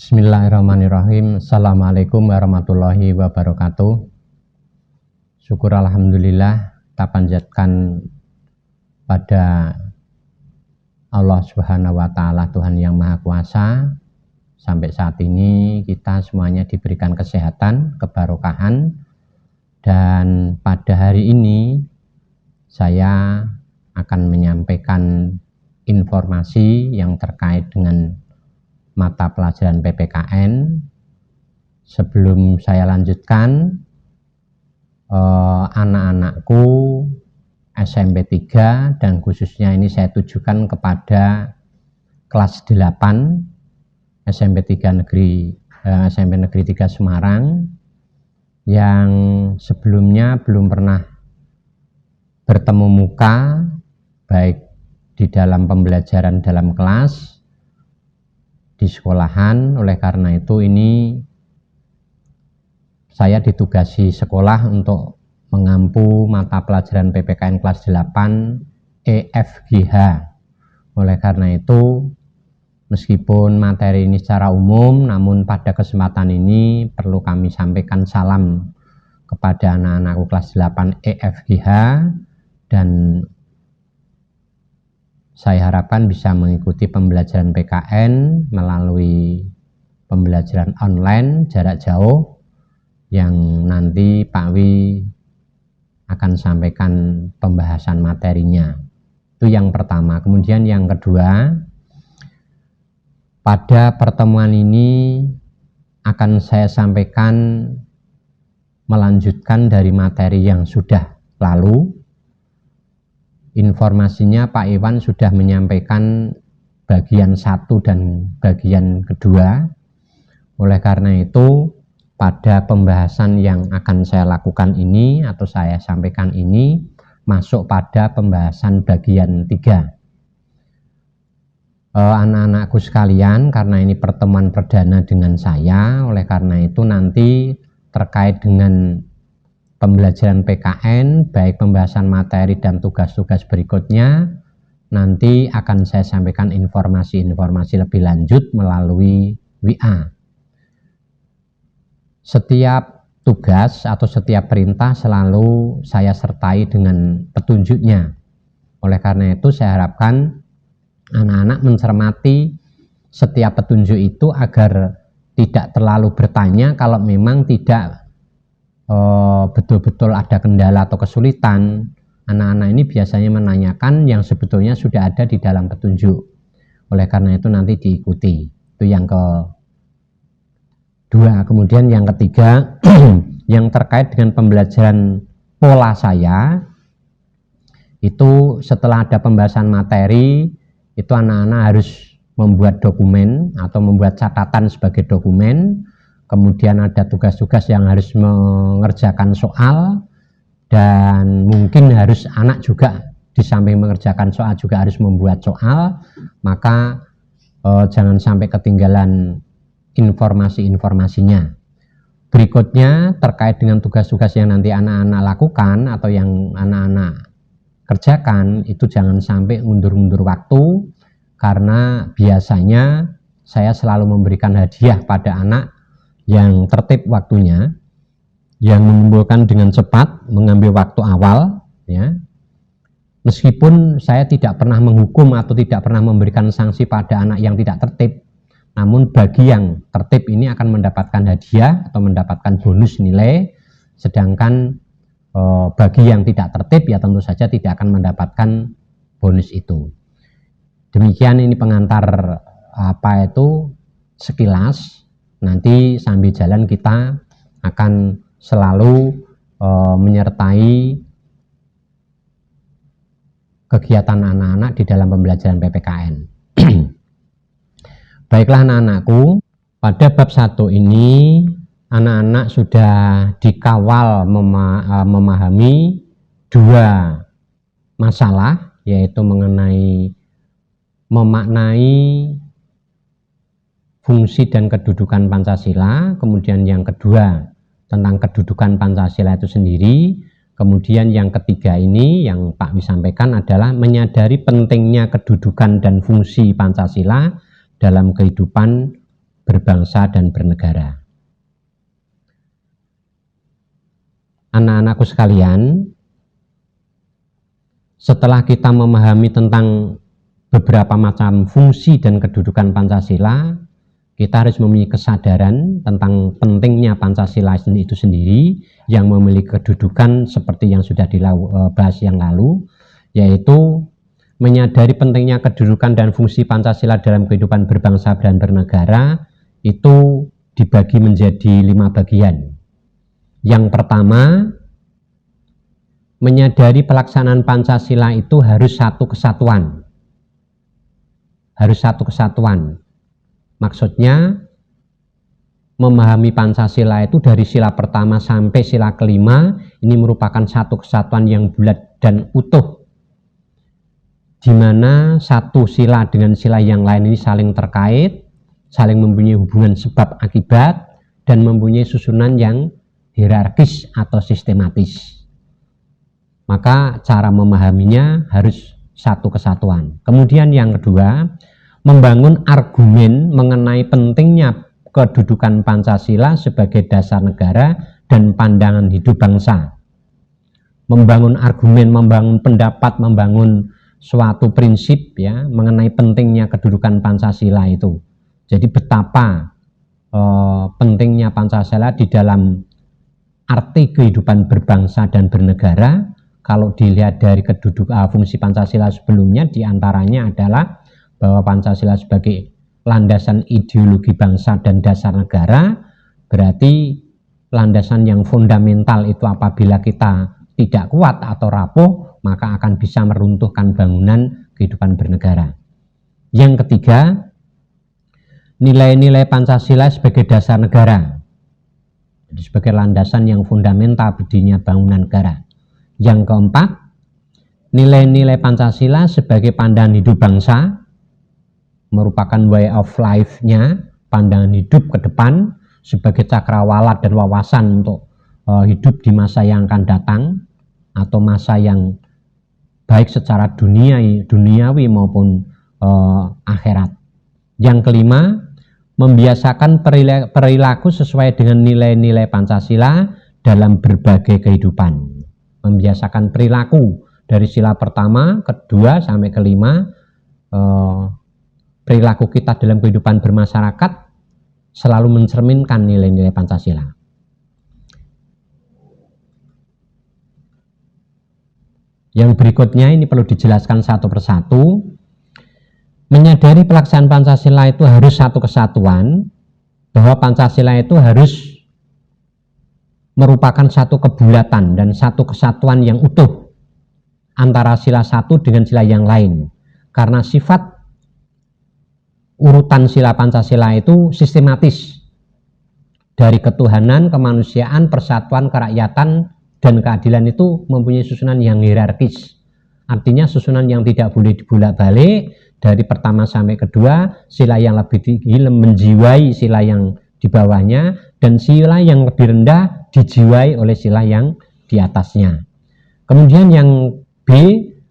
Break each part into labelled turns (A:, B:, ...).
A: Bismillahirrahmanirrahim. Assalamualaikum warahmatullahi wabarakatuh. Syukur alhamdulillah kita panjatkan pada Allah Subhanahu wa taala, Tuhan yang Maha Kuasa. Sampai saat ini kita semuanya diberikan kesehatan, kebarokahan, dan pada hari ini saya akan menyampaikan informasi yang terkait dengan mata pelajaran PPKN. Sebelum saya lanjutkan, anak-anakku SMP 3 dan khususnya ini saya tujukan kepada kelas 8 SMP Negeri 3 Semarang yang sebelumnya belum pernah bertemu muka baik di dalam pembelajaran dalam kelas di sekolahan. Oleh karena itu ini saya ditugasi sekolah untuk mengampu mata pelajaran PPKN kelas 8 EFGH. Oleh karena itu meskipun materi ini secara umum, namun pada kesempatan ini perlu kami sampaikan salam kepada anak-anakku kelas 8 EFGH, dan saya harapkan bisa mengikuti pembelajaran PKN melalui pembelajaran online jarak jauh yang nanti Pak Wi akan sampaikan pembahasan materinya. Itu yang pertama. Kemudian yang kedua, pada pertemuan ini akan saya sampaikan melanjutkan dari materi yang sudah lalu. Informasinya Pak Iwan sudah menyampaikan bagian 1 dan bagian kedua. Oleh karena itu pada pembahasan yang akan saya lakukan ini atau saya sampaikan ini masuk pada pembahasan bagian 3. Anak-anakku sekalian, karena ini pertemuan perdana dengan saya, oleh karena itu nanti terkait dengan pembelajaran PKN, baik pembahasan materi dan tugas-tugas berikutnya, nanti akan saya sampaikan informasi-informasi lebih lanjut melalui WA. Setiap tugas atau setiap perintah selalu saya sertai dengan petunjuknya. Oleh karena itu saya harapkan anak-anak mencermati setiap petunjuk itu agar tidak terlalu bertanya kalau memang tidak betul-betul ada kendala atau kesulitan. Anak-anak ini biasanya menanyakan yang sebetulnya sudah ada di dalam petunjuk. Oleh karena itu nanti diikuti. Itu yang kedua. Kemudian yang ketiga yang terkait dengan pembelajaran pola saya, itu setelah ada pembahasan materi itu anak-anak harus membuat dokumen atau membuat catatan sebagai dokumen. Kemudian ada tugas-tugas yang harus mengerjakan soal, dan mungkin harus anak juga di samping mengerjakan soal juga harus membuat soal. Maka jangan sampai ketinggalan informasi-informasinya. Berikutnya terkait dengan tugas-tugas yang nanti anak-anak lakukan atau yang anak-anak kerjakan, itu jangan sampai mundur-mundur waktu, karena biasanya saya selalu memberikan hadiah pada anak yang tertib waktunya, yang mengumpulkan dengan cepat, mengambil waktu awal, ya. Meskipun saya tidak pernah menghukum atau tidak pernah memberikan sanksi pada anak yang tidak tertib, namun bagi yang tertib ini akan mendapatkan hadiah atau mendapatkan bonus nilai, sedangkan bagi yang tidak tertib ya tentu saja tidak akan mendapatkan bonus itu. Demikian ini pengantar sekilas. Nanti sambil jalan kita akan selalu menyertai kegiatan anak-anak di dalam pembelajaran PPKN. Baiklah anak-anakku, pada bab 1 ini anak-anak sudah dikawal memahami 2 masalah, yaitu mengenai memaknai fungsi dan kedudukan Pancasila, kemudian yang kedua tentang kedudukan Pancasila itu sendiri, kemudian yang ketiga ini yang Pak Wi sampaikan adalah menyadari pentingnya kedudukan dan fungsi Pancasila dalam kehidupan berbangsa dan bernegara. Anak-anakku sekalian, setelah kita memahami tentang beberapa macam fungsi dan kedudukan Pancasila, kita harus memiliki kesadaran tentang pentingnya Pancasila itu sendiri yang memiliki kedudukan seperti yang sudah dibahas yang lalu, yaitu menyadari pentingnya kedudukan dan fungsi Pancasila dalam kehidupan berbangsa dan bernegara itu dibagi menjadi 5 bagian. Yang pertama, menyadari pelaksanaan Pancasila itu harus satu kesatuan. Harus satu kesatuan. Maksudnya, memahami Pancasila itu dari sila pertama sampai sila kelima, ini merupakan satu kesatuan yang bulat dan utuh, di mana satu sila dengan sila yang lain ini saling terkait, saling mempunyai hubungan sebab akibat, dan mempunyai susunan yang hierarkis atau sistematis. Maka cara memahaminya harus satu kesatuan. Kemudian yang kedua, membangun argumen mengenai pentingnya kedudukan Pancasila sebagai dasar negara dan pandangan hidup bangsa. Membangun argumen, membangun pendapat, membangun suatu prinsip ya mengenai pentingnya kedudukan Pancasila itu. Jadi betapa pentingnya Pancasila di dalam arti kehidupan berbangsa dan bernegara. Kalau dilihat dari fungsi Pancasila sebelumnya, diantaranya adalah bahwa Pancasila sebagai landasan ideologi bangsa dan dasar negara, berarti landasan yang fundamental itu apabila kita tidak kuat atau rapuh, maka akan bisa meruntuhkan bangunan kehidupan bernegara. Yang ketiga, nilai-nilai Pancasila sebagai dasar negara, jadi sebagai landasan yang fundamental berdirinya bangunan negara. Yang keempat, nilai-nilai Pancasila sebagai pandangan hidup bangsa, merupakan way of life-nya, pandangan hidup ke depan sebagai cakrawala dan wawasan untuk hidup di masa yang akan datang atau masa yang baik secara duniawi maupun akhirat. Yang kelima, membiasakan perilaku sesuai dengan nilai-nilai Pancasila dalam berbagai kehidupan. Membiasakan perilaku dari sila pertama, kedua sampai kelima, perilaku kita dalam kehidupan bermasyarakat selalu mencerminkan nilai-nilai Pancasila. Yang berikutnya ini perlu dijelaskan satu persatu. Menyadari pelaksanaan Pancasila itu harus satu kesatuan, bahwa Pancasila itu harus merupakan satu kebulatan dan satu kesatuan yang utuh antara sila satu dengan sila yang lain. Karena sifat urutan sila Pancasila itu sistematis, dari ketuhanan, kemanusiaan, persatuan, kerakyatan, dan keadilan itu mempunyai susunan yang hierarkis. Artinya susunan yang tidak boleh dibolak-balik dari pertama sampai kedua, sila yang lebih tinggi menjiwai sila yang di bawahnya, dan sila yang lebih rendah dijiwai oleh sila yang di atasnya. Kemudian yang B,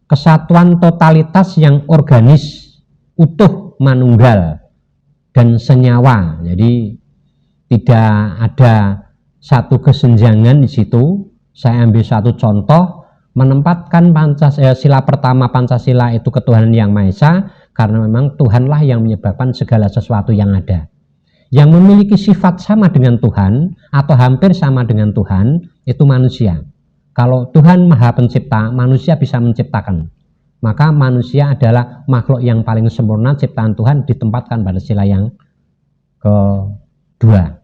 A: kesatuan totalitas yang organis, utuh, manunggal, dan senyawa. Jadi tidak ada satu kesenjangan di situ. Saya ambil satu contoh, menempatkan sila pertama Pancasila itu ketuhanan yang Maha Esa, karena memang Tuhanlah yang menyebabkan segala sesuatu yang ada. Yang memiliki sifat sama dengan Tuhan atau hampir sama dengan Tuhan itu manusia. Kalau Tuhan Maha Pencipta, manusia bisa menciptakan. Maka manusia adalah makhluk yang paling sempurna ciptaan Tuhan, ditempatkan pada sila yang kedua.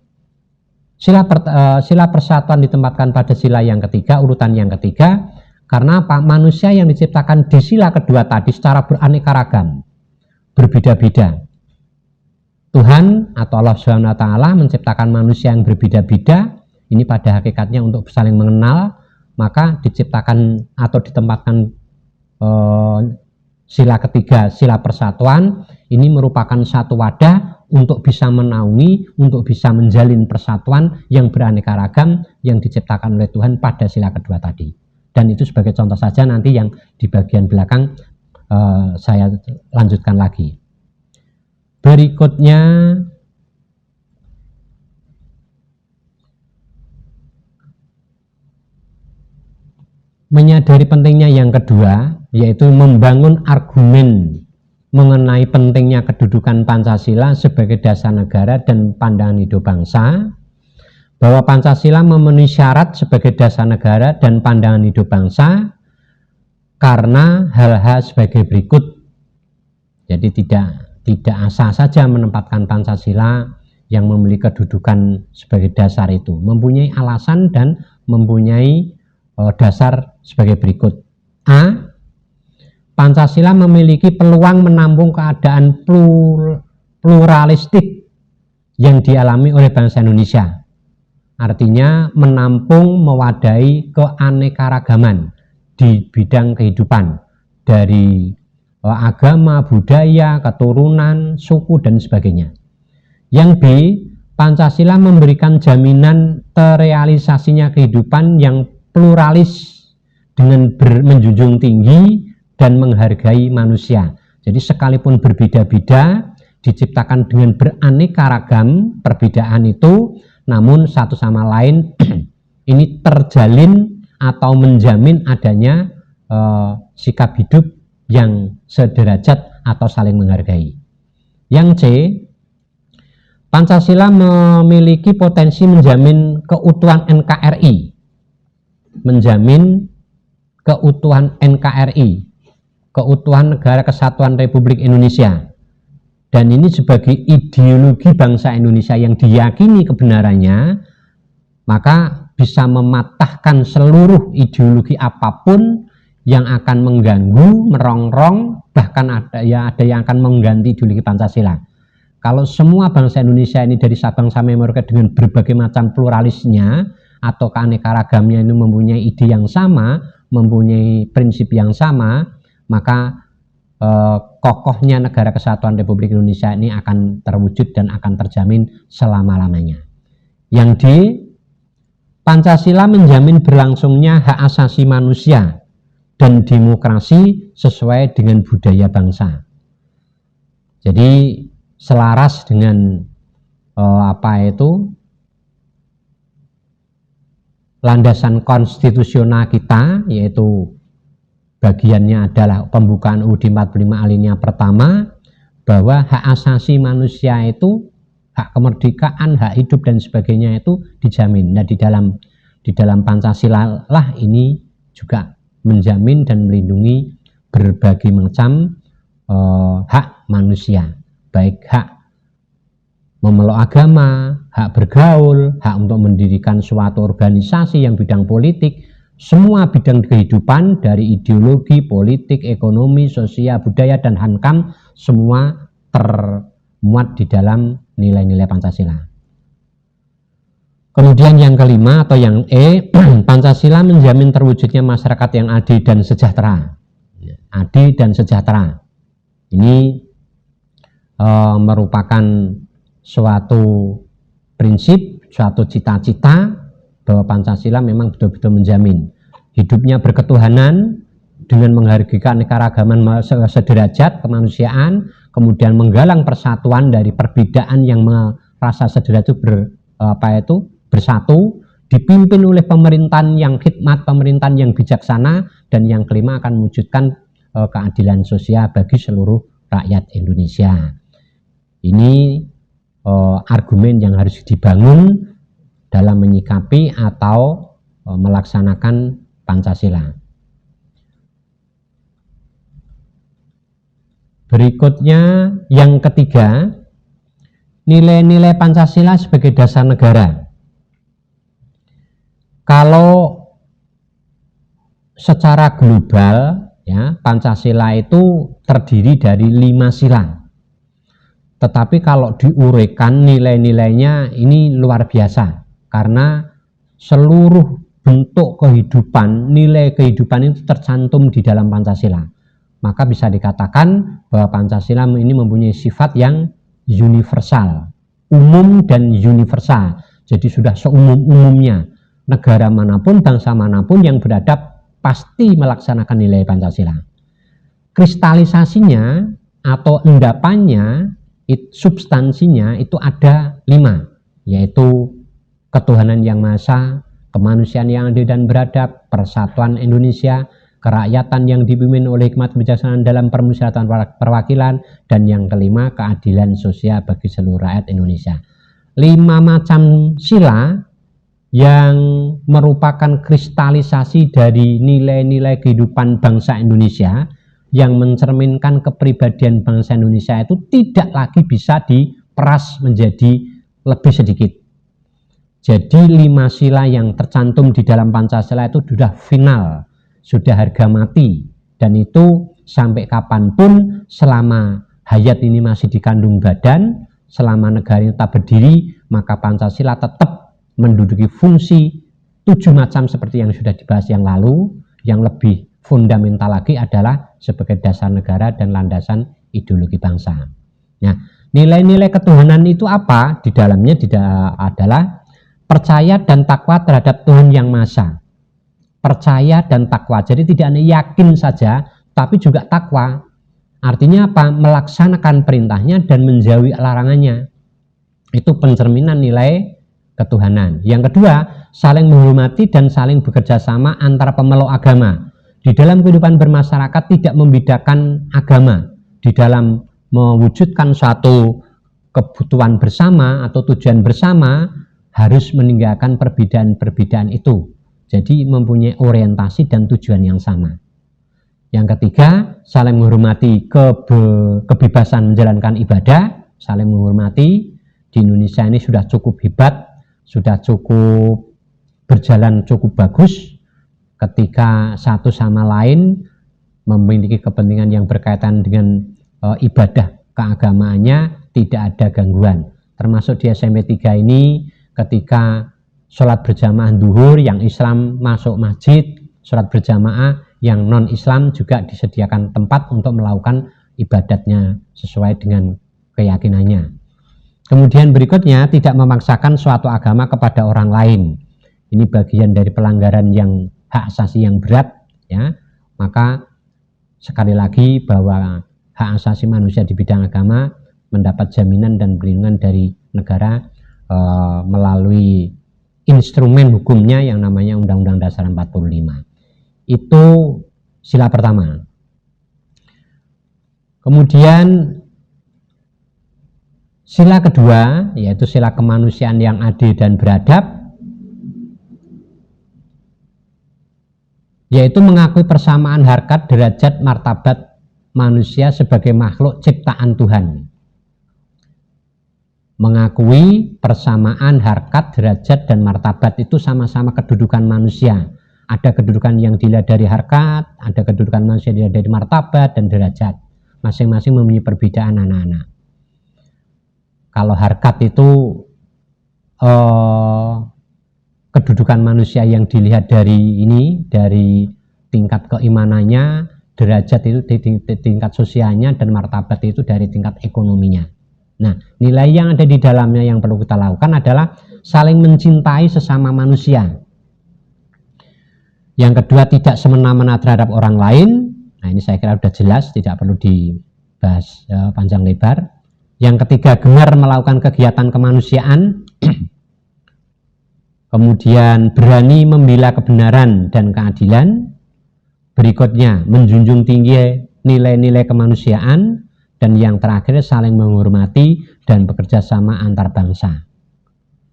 A: Sila persatuan ditempatkan pada sila yang ketiga, urutan yang ketiga, karena apa? Manusia yang diciptakan di sila kedua tadi secara beraneka ragam, berbeda-beda. Tuhan atau Allah SWT menciptakan manusia yang berbeda-beda, ini pada hakikatnya untuk saling mengenal, maka diciptakan atau ditempatkan sila ketiga, sila persatuan, ini merupakan satu wadah untuk bisa menaungi, untuk bisa menjalin persatuan yang beraneka ragam yang diciptakan oleh Tuhan pada sila kedua tadi. Dan itu sebagai contoh saja, nanti yang di bagian belakang saya lanjutkan lagi. Berikutnya, menyadari pentingnya yang kedua, yaitu membangun argumen mengenai pentingnya kedudukan Pancasila sebagai dasar negara dan pandangan hidup bangsa, bahwa Pancasila memenuhi syarat sebagai dasar negara dan pandangan hidup bangsa karena hal-hal sebagai berikut. Jadi tidak asal saja menempatkan Pancasila yang memiliki kedudukan sebagai dasar itu, mempunyai alasan dan mempunyai dasar sebagai berikut. A. Pancasila memiliki peluang menampung keadaan pluralistik yang dialami oleh bangsa Indonesia. Artinya menampung, mewadai keanekaragaman di bidang kehidupan dari agama, budaya, keturunan, suku, dan sebagainya. Yang B, Pancasila memberikan jaminan terrealisasinya kehidupan yang pluralis dengan menjunjung tinggi dan menghargai manusia. Jadi sekalipun berbeda-beda, diciptakan dengan beraneka ragam perbedaan itu, namun satu sama lain ini terjalin atau menjamin adanya sikap hidup yang sederajat atau saling menghargai. Yang C, Pancasila memiliki potensi menjamin keutuhan NKRI, menjamin keutuhan NKRI, keutuhan Negara Kesatuan Republik Indonesia, dan ini sebagai ideologi bangsa Indonesia yang diyakini kebenarannya, maka bisa mematahkan seluruh ideologi apapun yang akan mengganggu, merongrong, bahkan ada yang akan mengganti ideologi Pancasila. Kalau semua bangsa Indonesia ini dari Sabang sampai Merauke dengan berbagai macam pluralisnya atau keanekaragamnya ini mempunyai ide yang sama, mempunyai prinsip yang sama, maka kokohnya Negara Kesatuan Republik Indonesia ini akan terwujud dan akan terjamin selama-lamanya. Yang D, Pancasila menjamin berlangsungnya hak asasi manusia dan demokrasi sesuai dengan budaya bangsa. Jadi selaras dengan landasan konstitusional kita, yaitu bagiannya adalah pembukaan UUD 45 alinea pertama, bahwa hak asasi manusia itu, hak kemerdekaan, hak hidup dan sebagainya itu dijamin. Nah, di dalam Pancasila lah ini juga menjamin dan melindungi berbagai macam hak manusia, baik hak memeluk agama, hak bergaul, hak untuk mendirikan suatu organisasi yang bidang politik, semua bidang kehidupan dari ideologi, politik, ekonomi, sosial, budaya, dan hankam, semua termuat di dalam nilai-nilai Pancasila. Kemudian yang kelima atau yang E, Pancasila menjamin terwujudnya masyarakat yang adil dan sejahtera. Adil dan sejahtera. Ini merupakan suatu prinsip, suatu cita-cita bahwa Pancasila memang betul-betul menjamin hidupnya berketuhanan dengan menghargai keanekaragaman sederajat kemanusiaan, kemudian menggalang persatuan dari perbedaan yang merasa sederajat bersatu, dipimpin oleh pemerintahan yang khidmat, pemerintahan yang bijaksana, dan yang kelima akan mewujudkan keadilan sosial bagi seluruh rakyat Indonesia. Ini argumen yang harus dibangun dalam menyikapi atau melaksanakan Pancasila. Berikutnya yang ketiga, nilai-nilai Pancasila sebagai dasar negara. Kalau secara global, ya, Pancasila itu terdiri dari 5 sila. Tetapi kalau diuraikan nilai-nilainya ini luar biasa, karena seluruh bentuk kehidupan, nilai kehidupan itu tercantum di dalam Pancasila. Maka bisa dikatakan bahwa Pancasila ini mempunyai sifat yang universal, umum dan universal. Jadi sudah seumum-umumnya. Negara manapun, bangsa manapun yang beradab pasti melaksanakan nilai Pancasila. Kristalisasinya atau endapannya, substansinya itu ada 5, yaitu ketuhanan yang Maha Esa, kemanusiaan yang adil dan beradab, persatuan Indonesia, kerakyatan yang dipimpin oleh hikmat kebijaksanaan dalam permusyawaratan perwakilan, dan yang kelima, keadilan sosial bagi seluruh rakyat Indonesia. 5 macam sila yang merupakan kristalisasi dari nilai-nilai kehidupan bangsa Indonesia, yang mencerminkan kepribadian bangsa Indonesia itu tidak lagi bisa diperas menjadi lebih sedikit. Jadi 5 sila yang tercantum di dalam Pancasila itu sudah final, sudah harga mati, dan itu sampai kapanpun selama hayat ini masih dikandung badan, selama negara ini tetap berdiri, maka Pancasila tetap menduduki fungsi 7 macam seperti yang sudah dibahas yang lalu. Yang lebih fundamental lagi adalah sebagai dasar negara dan landasan ideologi bangsa. Nah, nilai-nilai ketuhanan itu apa? Di dalamnya adalah percaya dan takwa terhadap Tuhan Yang Maha Esa. Percaya dan takwa, jadi tidak hanya yakin saja, tapi juga takwa. Artinya apa? Melaksanakan perintahnya dan menjauhi larangannya. Itu pencerminan nilai ketuhanan. Yang kedua, saling menghormati dan saling bekerja sama antara pemeluk agama. Di dalam kehidupan bermasyarakat tidak membedakan agama. Di dalam mewujudkan suatu kebutuhan bersama atau tujuan bersama, harus meninggalkan perbedaan-perbedaan itu. Jadi mempunyai orientasi dan tujuan yang sama. Yang ketiga, saling menghormati kebebasan menjalankan ibadah, saling menghormati. Di Indonesia ini sudah cukup hebat, sudah cukup berjalan cukup bagus ketika satu sama lain memiliki kepentingan yang berkaitan dengan ibadah keagamaannya, tidak ada gangguan. Termasuk di SMP 3 ini ketika sholat berjamaah duhur, yang Islam masuk masjid, sholat berjamaah, yang non Islam juga disediakan tempat untuk melakukan ibadatnya sesuai dengan keyakinannya. Kemudian berikutnya, tidak memaksakan suatu agama kepada orang lain. Ini bagian dari pelanggaran yang hak asasi yang berat, ya. Maka sekali lagi bahwa hak asasi manusia di bidang agama mendapat jaminan dan perlindungan dari negara melalui instrumen hukumnya yang namanya Undang-Undang Dasar 45. Itu sila pertama. Kemudian sila kedua, yaitu sila kemanusiaan yang adil dan beradab, yaitu mengakui persamaan harkat, derajat, martabat manusia sebagai makhluk ciptaan Tuhan. Mengakui persamaan harkat, derajat, dan martabat itu sama-sama kedudukan manusia. Ada kedudukan yang dilihat dari harkat, ada kedudukan manusia yang dilihat dari martabat dan derajat. Masing-masing mempunyai perbedaan anak-anak. Kalau harkat itu kedudukan manusia yang dilihat dari tingkat keimanannya, derajat itu di tingkat sosialnya, dan martabat itu dari tingkat ekonominya. Nah, nilai yang ada di dalamnya yang perlu kita lakukan adalah saling mencintai sesama manusia. Yang kedua, tidak semena-mena terhadap orang lain. Nah, ini saya kira sudah jelas, tidak perlu dibahas panjang lebar. Yang ketiga, gemar melakukan kegiatan kemanusiaan. Kemudian berani membela kebenaran dan keadilan. Berikutnya, menjunjung tinggi nilai-nilai kemanusiaan. Dan yang terakhir, saling menghormati dan bekerja sama antar bangsa.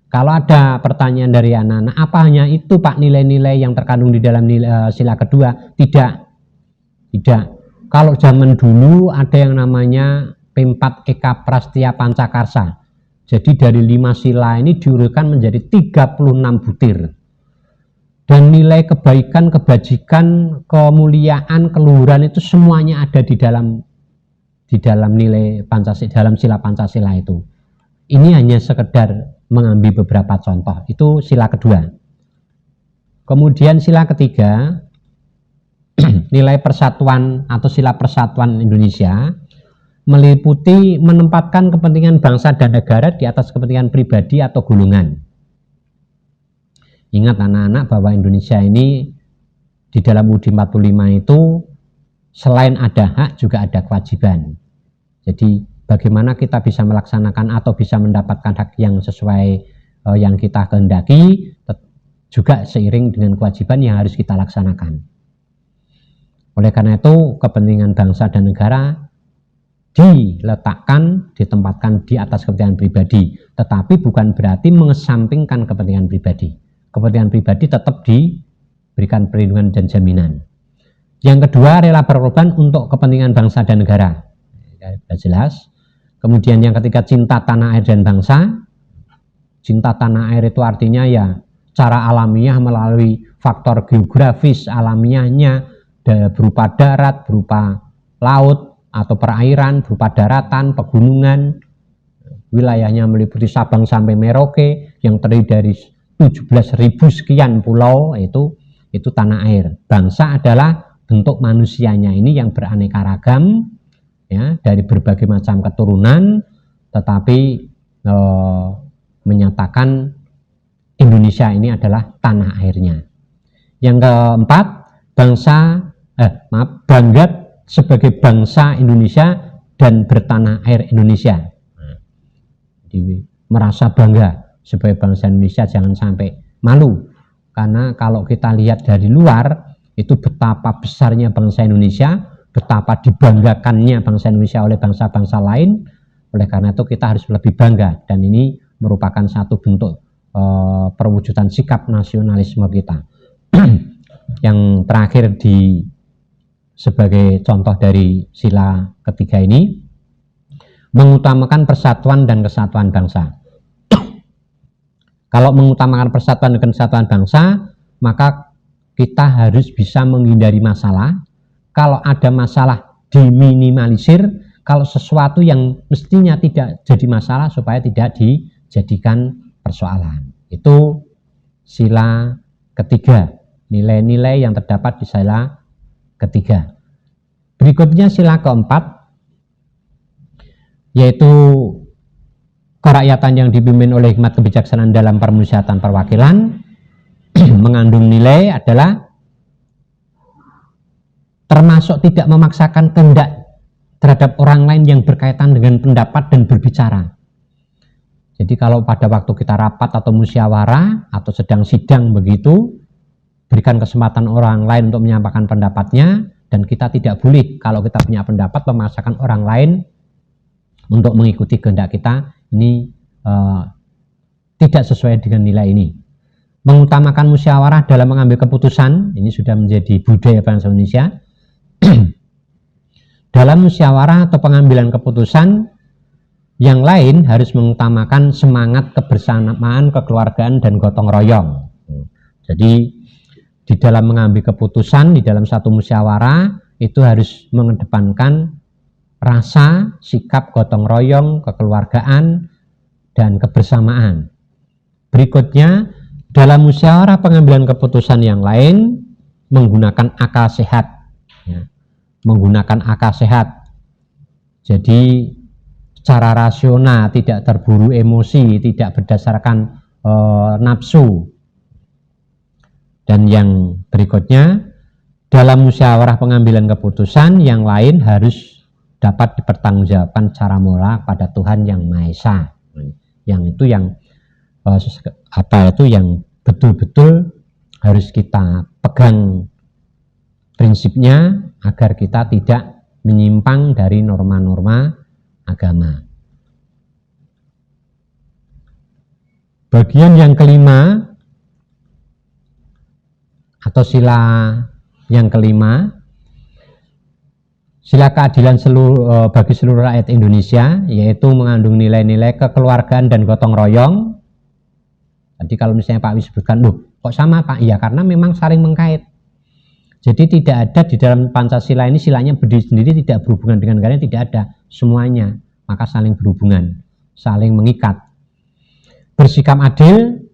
A: Kalau ada pertanyaan dari anak-anak, apa hanya itu Pak nilai-nilai yang terkandung di dalam sila kedua? Tidak. Kalau zaman dulu ada yang namanya P4 Eka Prastia Pancakarsa. Jadi dari 5 sila ini diurutkan menjadi 36 butir. Dan nilai kebaikan, kebajikan, kemuliaan, keluhuran itu semuanya ada di dalam nilai Pancasila, dalam sila Pancasila itu. Ini hanya sekedar mengambil beberapa contoh. Itu sila kedua. Kemudian sila ketiga, nilai persatuan atau sila persatuan Indonesia, meliputi menempatkan kepentingan bangsa dan negara di atas kepentingan pribadi atau golongan. Ingat anak-anak bahwa Indonesia ini di dalam UUD 45 itu selain ada hak juga ada kewajiban. Jadi bagaimana kita bisa melaksanakan atau bisa mendapatkan hak yang sesuai yang kita kehendaki, juga seiring dengan kewajiban yang harus kita laksanakan. Oleh karena itu, kepentingan bangsa dan negara ditempatkan di atas kepentingan pribadi, tetapi bukan berarti mengesampingkan kepentingan pribadi. Kepentingan pribadi tetap diberikan perlindungan dan jaminan. Yang kedua, rela berkorban untuk kepentingan bangsa dan negara. Sudah jelas. Kemudian yang ketiga, cinta tanah air dan bangsa. Cinta tanah air itu artinya ya secara alamiah melalui faktor geografis alamiahnya, berupa darat, berupa laut atau perairan, berupa daratan, pegunungan, wilayahnya meliputi Sabang sampai Merauke yang terdiri dari 17.000 sekian pulau, itu tanah air. Bangsa adalah bentuk manusianya ini yang beraneka ragam, ya, dari berbagai macam keturunan, tetapi menyatakan Indonesia ini adalah tanah airnya. Yang keempat, bangga sebagai bangsa Indonesia dan bertanah air Indonesia. Merasa bangga sebagai bangsa Indonesia, jangan sampai malu. Karena kalau kita lihat dari luar, itu betapa besarnya bangsa Indonesia, betapa dibanggakannya bangsa Indonesia oleh bangsa-bangsa lain. Oleh karena itu kita harus lebih bangga, dan ini merupakan satu bentuk perwujudan sikap nasionalisme kita. Yang terakhir sebagai contoh dari sila ketiga ini, mengutamakan persatuan dan kesatuan bangsa. Kalau mengutamakan persatuan dan kesatuan bangsa, maka kita harus bisa menghindari masalah. Kalau ada masalah, diminimalisir. Kalau sesuatu yang mestinya tidak jadi masalah, supaya tidak dijadikan persoalan. Itu sila ketiga, nilai-nilai yang terdapat di sila ketiga. Berikutnya sila keempat, yaitu kerakyatan yang dipimpin oleh hikmat kebijaksanaan dalam permusyawaratan perwakilan. Mengandung nilai adalah termasuk tidak memaksakan kehendak terhadap orang lain yang berkaitan dengan pendapat dan berbicara. Jadi kalau pada waktu kita rapat atau musyawarah atau sedang sidang begitu, berikan kesempatan orang lain untuk menyampaikan pendapatnya, dan kita tidak boleh kalau kita punya pendapat memaksakan orang lain untuk mengikuti kehendak kita. Ini tidak sesuai dengan nilai ini. Mengutamakan musyawarah dalam mengambil keputusan, ini sudah menjadi budaya bangsa Indonesia. Dalam musyawarah atau pengambilan keputusan, yang lain harus mengutamakan semangat kebersamaan, kekeluargaan, dan gotong royong. Jadi di dalam mengambil keputusan, di dalam satu musyawarah, itu harus mengedepankan rasa, sikap gotong royong, kekeluargaan, dan kebersamaan. Berikutnya, dalam musyawarah pengambilan keputusan yang lain, menggunakan akal sehat. Menggunakan akal sehat. Jadi secara rasional, tidak terburu emosi, tidak berdasarkan nafsu. Dan yang berikutnya, dalam musyawarah pengambilan keputusan yang lain harus dapat dipertanggungjawabkan secara moral pada Tuhan yang Maha Esa. Yang itu yang yang betul-betul harus kita pegang prinsipnya, agar kita tidak menyimpang dari norma-norma agama. Bagian yang kelima atau sila yang kelima, sila keadilan bagi seluruh rakyat Indonesia, yaitu mengandung nilai-nilai kekeluargaan dan gotong royong. Jadi kalau misalnya Pak Wi sebutkan, loh kok sama Pak? Iya, karena memang saling mengkait. Jadi tidak ada di dalam Pancasila ini silanya berdiri sendiri, tidak berhubungan dengan negaranya, tidak ada. Semuanya, maka saling berhubungan, saling mengikat. Bersikap adil,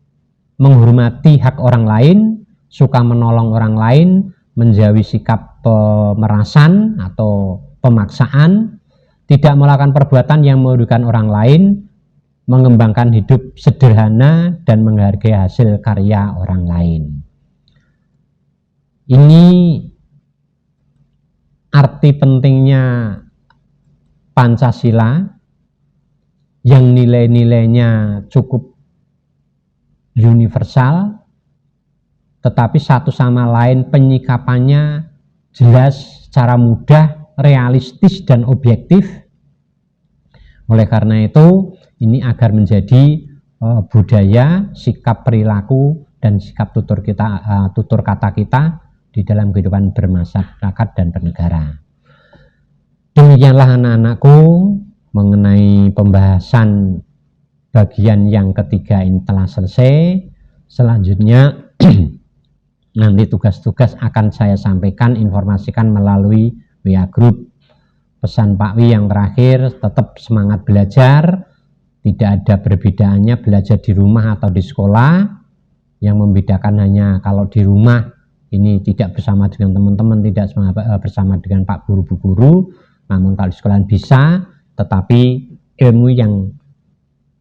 A: menghormati hak orang lain, suka menolong orang lain, menjauhi sikap pemerasan atau pemaksaan, tidak melakukan perbuatan yang merugikan orang lain, mengembangkan hidup sederhana, dan menghargai hasil karya orang lain. Ini arti pentingnya Pancasila yang nilai-nilainya cukup universal, tetapi satu sama lain penyikapannya jelas, secara mudah, realistis dan objektif. Oleh karena itu, ini agar menjadi budaya, sikap perilaku dan sikap tutur kata kita di dalam kehidupan bermasyarakat dan bernegara. Demikianlah anak-anakku mengenai pembahasan bagian yang ketiga ini telah selesai. Selanjutnya nanti tugas-tugas akan saya sampaikan, informasikan melalui WA Group. Pesan Pak Wi yang terakhir, tetap semangat belajar, tidak ada perbedaannya belajar di rumah atau di sekolah. Yang membedakan hanya kalau di rumah ini tidak bersama dengan teman-teman, tidak bersama dengan Pak Guru, Bu Guru, namun kalau di sekolah bisa, tetapi ilmu yang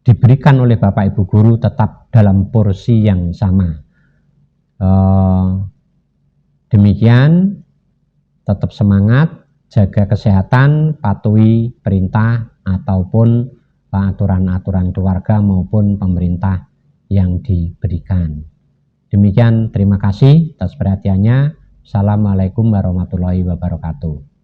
A: diberikan oleh Bapak Ibu Guru tetap dalam porsi yang sama. Demikian, tetap semangat, jaga kesehatan, patuhi perintah ataupun aturan-aturan keluarga maupun pemerintah yang diberikan. Demikian, terima kasih atas perhatiannya. Assalamualaikum warahmatullahi wabarakatuh.